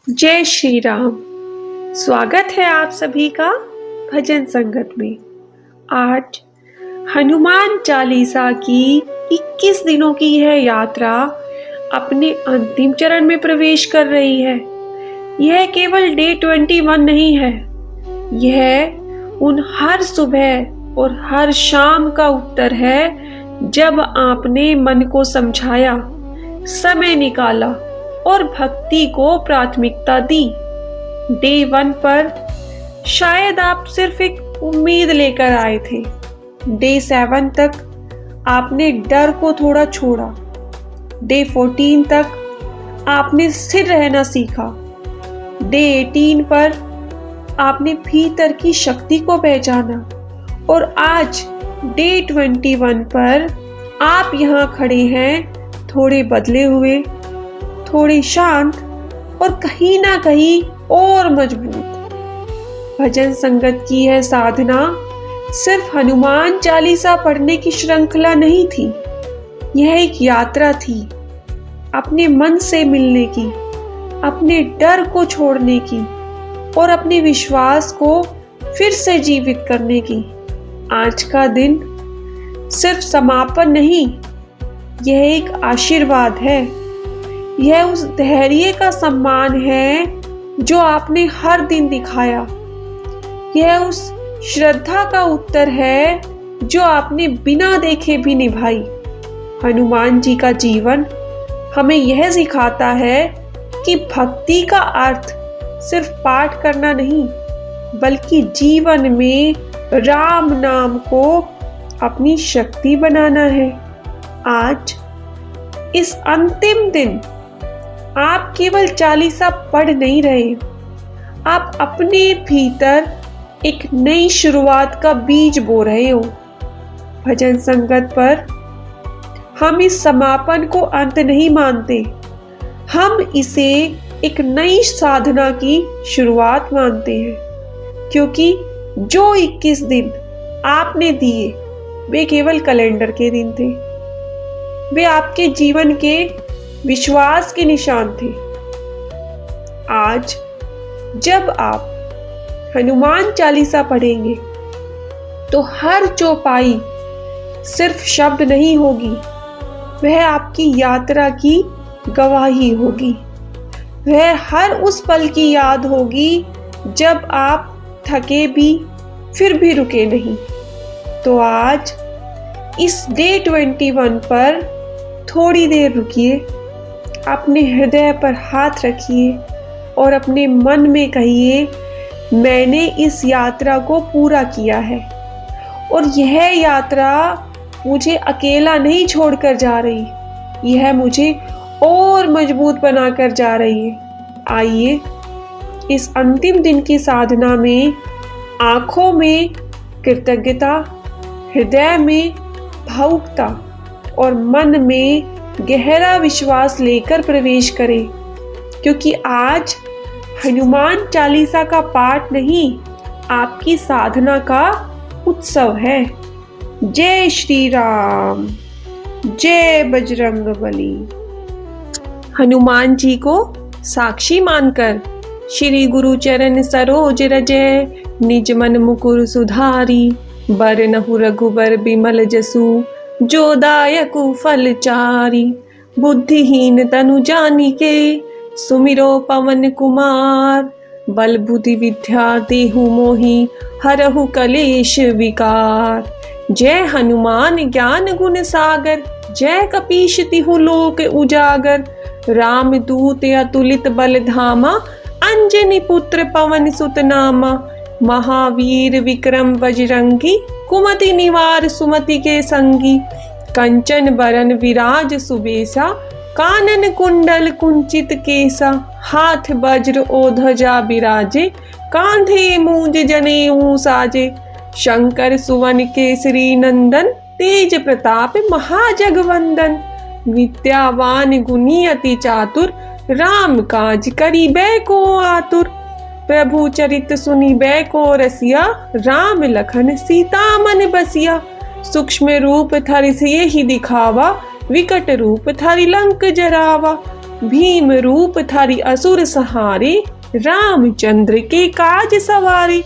जय श्री राम। स्वागत है आप सभी का भजन संगत में। आज हनुमान चालीसा की 21 दिनों की यह यात्रा अपने अंतिम चरण में प्रवेश कर रही है। यह केवल डे 21 नहीं है, यह उन हर सुबह और हर शाम का उत्तर है जब आपने मन को समझाया, समय निकाला और भक्ति को प्राथमिकता दी। डे 1 पर शायद आप सिर्फ एक उम्मीद लेकर आए थे। डे 7 तक आपने डर को थोड़ा छोड़ा। डे 14 तक आपने स्थिर रहना सीखा। डे 18 पर आपने भीतर की शक्ति को पहचाना और आज डे 21 पर आप यहाँ खड़े हैं, थोड़े बदले हुए, थोड़ी शांत और कहीं ना कहीं और मजबूत। भजन संगत की यह साधना सिर्फ हनुमान चालीसा पढ़ने की श्रृंखला नहीं थी, यह एक यात्रा थी अपने मन से मिलने की, अपने डर को छोड़ने की और अपने विश्वास को फिर से जीवित करने की। आज का दिन सिर्फ समापन नहीं, यह एक आशीर्वाद है। यह उस धैर्य का सम्मान है जो आपने हर दिन दिखाया। यह उस श्रद्धा का उत्तर है जो आपने बिना देखे भी निभाई। हनुमान जी का जीवन हमें यह सिखाता है कि भक्ति का अर्थ सिर्फ पाठ करना नहीं, बल्कि जीवन में राम नाम को अपनी शक्ति बनाना है। आज इस अंतिम दिन आप केवल चालीसा पढ़ नहीं रहे, आप अपने भीतर एक नई शुरुआत का बीज बो रहे हो। भजन संगत पर हम इस समापन को अंत नहीं मानते, हम इसे एक नई साधना की शुरुआत मानते हैं, क्योंकि जो 21 दिन आपने दिए वे केवल कैलेंडर के दिन थे, वे आपके जीवन के विश्वास के निशान थे। आज जब आप हनुमान चालीसा पढ़ेंगे तो हर चौपाई सिर्फ शब्द नहीं होगी, वह आपकी यात्रा की गवाही होगी। वह हर उस पल की याद होगी जब आप थके भी फिर भी रुके नहीं। तो आज इस डे 21 पर थोड़ी देर रुकिए, अपने हृदय पर हाथ रखिए और अपने मन में कहिए, मैंने इस यात्रा को पूरा किया है और यह यात्रा मुझे अकेला नहीं छोड़कर जा रही, यह मुझे और मजबूत बनाकर जा रही है। आइए इस अंतिम दिन की साधना में आंखों में कृतज्ञता, हृदय में भावुकता और मन में गहरा विश्वास लेकर प्रवेश करें, क्योंकि आज हनुमान चालीसा का पाठ नहीं, आपकी साधना का उत्सव है। जय श्री राम, जय बजरंगबली। हनुमान जी को साक्षी मानकर श्री गुरु चरण सरोज रजय, निज मन मुकुर सुधारी, बरनहु रघुबर बिमल जसु, जो दायकु फल चारी। बुद्धिहीन तनु जानिके, सुमिरो पवन कुमार, बल बुद्धि विद्या देहु मोहि, हरहु कलेश विकार। जय हनुमान ज्ञान गुण सागर, जय कपीश तिहु लोक उजागर। राम दूत अतुलित बल धामा, अंजनी पुत्र पवन सुत नामा। महावीर विक्रम बजरंगी, कुमति निवार सुमति के संगी। कंचन बरन विराज सुबेसा, कानन कुंडल कुंचित केसा। हाथ वज्र ओ ध्वजा बिराजे, कांधे मूंज जनेऊ साजे। शंकर सुवन केसरी नंदन, तेज प्रताप महाजगवंदन। विद्यावान गुणी अति चातुर, राम काज करिबे को आतुर। प्रभु चरित सुनिबे को रसिया, राम लखन सीता मन बसिया। सूक्ष्म रूप धरि सियहि दिखावा, विकट रूप धरि लंक जरावा। भीम रूप धरि असुर सहारे, रामचंद्र के काज सवारे।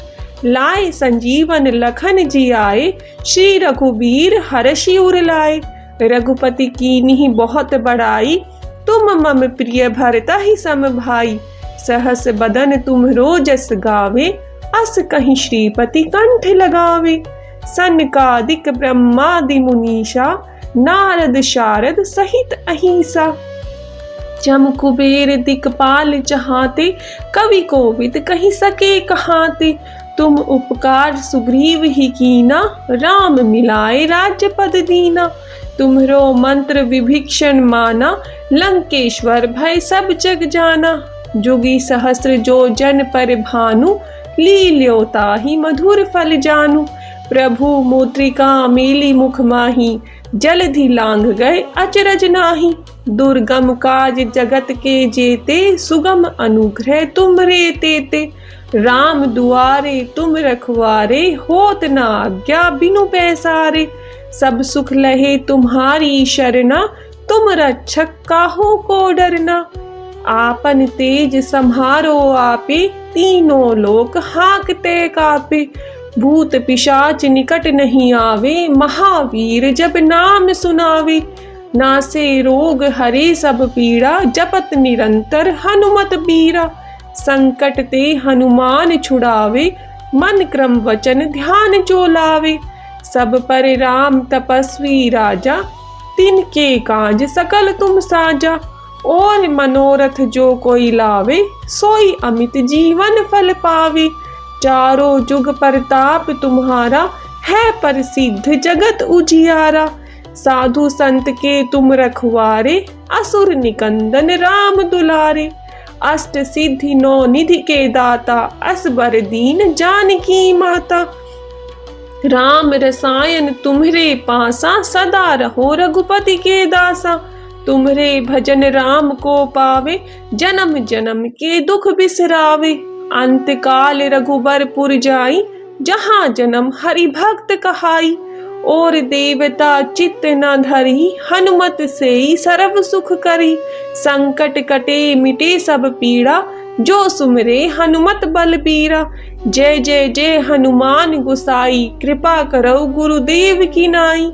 लाए संजीवन लखन जी आए, श्री रघुबीर हरषि उर लाए। रघुपति कीन्ही बहुत बड़ाई, तुम मम प्रिय भरता ही सम भाई। सहस बदन तुम्हरो जस गावे, अस कहीं श्रीपति कंठ लगावे। सनकादिक ब्रह्मादि मुनीषा, नारद शारद सहित अहिंसा। जम कुबेर दिक्पाल चहाते, कवि कोविद कहि सके कहाते। तुम उपकार सुग्रीव ही कीना, राम मिलाए राज्य पद दीना। तुम्हरो मंत्र विभीषण माना, लंकेश्वर भय सब जग जाना। जोगी सहस्र जो जन पर भानु, लील्यो ताहि मधुर फल जानू। प्रभु मुद्रिका मेली मुख माही, जलधि लांघ गए अचरज नाही। दुर्गम काज जगत के जेते, सुगम अनुग्रह तुम्हरे तेते। राम दुआरे तुम रखवारे, होत न आज्ञा बिनु पैसारे। सब सुख लहे तुम्हारी शरणा, तुम रक्षक काहू को डरना। आपन तेज सम्हारो आपे, तीनों लोक हाँकते कापे। भूत पिशाच निकट नहीं आवे, महावीर जब नाम सुनावे। नासे रोग हरे सब पीड़ा, जपत निरंतर हनुमत बीरा। संकट ते हनुमान छुड़ावे, मन क्रम वचन ध्यान जो लावे। सब पर राम तपस्वी राजा, तिनके काज सकल तुम साजा। और मनोरथ जो कोई लावे, सोई अमित जीवन फल पावे। चारों जुग परताप तुम्हारा, है प्रसिद्ध जगत उजियारा। साधु संत के तुम रखवारे, असुर निकंदन राम दुलारे। अष्ट सिद्धि नौ निधि के दाता, असबर दीन जानकी माता। राम रसायन तुम्हरे पासा, सदा रहो रघुपति के दासा। तुम्हरे भजन राम को पावे, जन्म जन्म के दुख बिसरावे। अंत काल रघुबरपुर जाई, जहाँ जन्म हरि भक्त कहाई। और देवता चित्त न धरी, हनुमत से सर्व सुख करी। संकट कटे मिटे सब पीड़ा, जो सुमरे हनुमत बलबीरा। जय जय जय हनुमान गुसाई, कृपा करो गुरुदेव की नाई।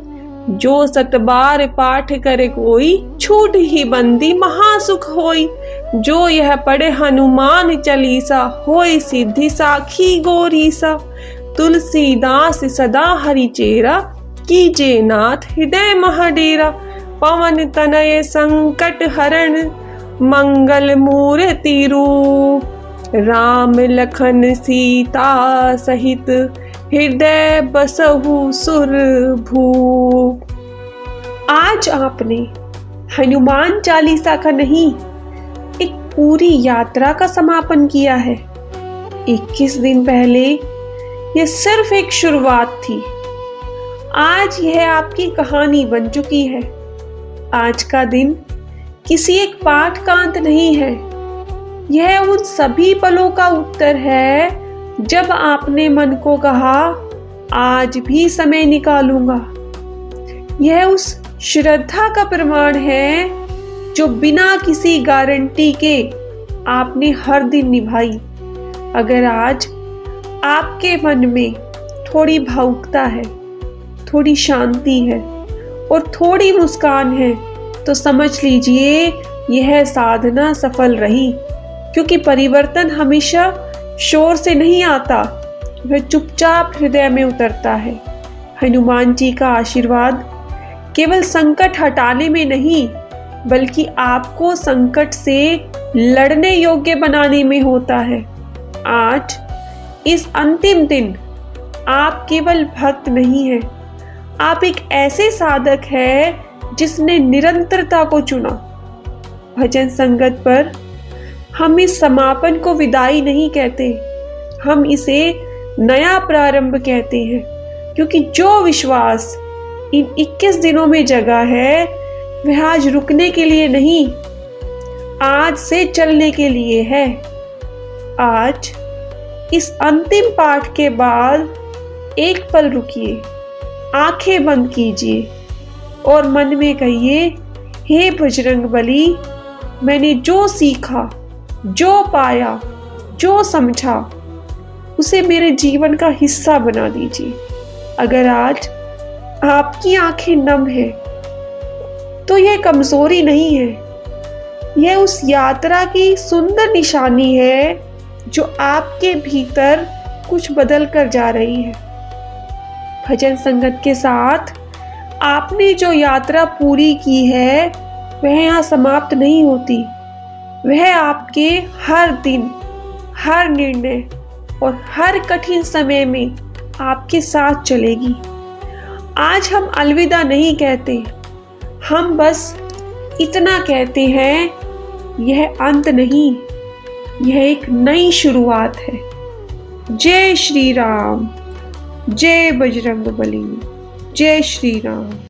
जो सत बार पाठ करे कोई, छूट ही बंदी महासुख होई। जो यह पढ़े हनुमान चालीसा, होय सिद्धि साखी गौरीसा। तुलसीदास सदा हरि चेरा, कीजे नाथ हृदय महाडेरा। पवन तनय संकट हरण, मंगल मूर्ति रूप। राम लखन सीता सहित, हृदय बसहु सुर भूप। आज आपने हनुमान चालीसा का नहीं, एक पूरी यात्रा का समापन किया है। 21 दिन पहले यह सिर्फ एक शुरुआत थी। आज यह आपकी कहानी बन चुकी है। आज का दिन किसी एक पाठ का अंत नहीं है। यह उन सभी पलों का उत्तर है जब आपने मन को कहा, आज भी समय निकालूंगा। यह उस श्रद्धा का प्रमाण है जो बिना किसी गारंटी के आपने हर दिन निभाई। अगर आज आपके मन में थोड़ी भावुकता है, थोड़ी शांति है और थोड़ी मुस्कान है, तो समझ लीजिए यह साधना सफल रही। क्योंकि परिवर्तन हमेशा शोर से नहीं आता, वह चुपचाप हृदय में उतरता है। हनुमान जी का आशीर्वाद केवल संकट हटाने में नहीं, बल्कि आपको संकट से लड़ने योग्य बनाने में होता है। आज इस अंतिम दिन आप केवल भक्त नहीं हैं, आप एक ऐसे साधक हैं जिसने निरंतरता को चुना। भजन संगत पर हम इस समापन को विदाई नहीं कहते, हम इसे नया प्रारंभ कहते हैं। क्योंकि जो विश्वास इन 21 दिनों में जगा है, वह आज रुकने के लिए नहीं, आज से चलने के लिए है। आज इस अंतिम पाठ के बाद एक पल रुकिए, आंखें बंद कीजिए और मन में कहिए, हे बजरंग बली, मैंने जो सीखा, जो पाया, जो समझा, उसे मेरे जीवन का हिस्सा बना दीजिए। अगर आज आपकी आंखें नम है तो यह कमजोरी नहीं है, यह उस यात्रा की सुंदर निशानी है जो आपके भीतर कुछ बदल कर जा रही है। भजन संगत के साथ आपने जो यात्रा पूरी की है वह यहाँ समाप्त नहीं होती। वह आपके हर दिन, हर निर्णय और हर कठिन समय में आपके साथ चलेगी। आज हम अलविदा नहीं कहते, हम बस इतना कहते हैं, यह अंत नहीं, यह एक नई शुरुआत है। जय श्री राम, जय बजरंगबली, जय श्री राम।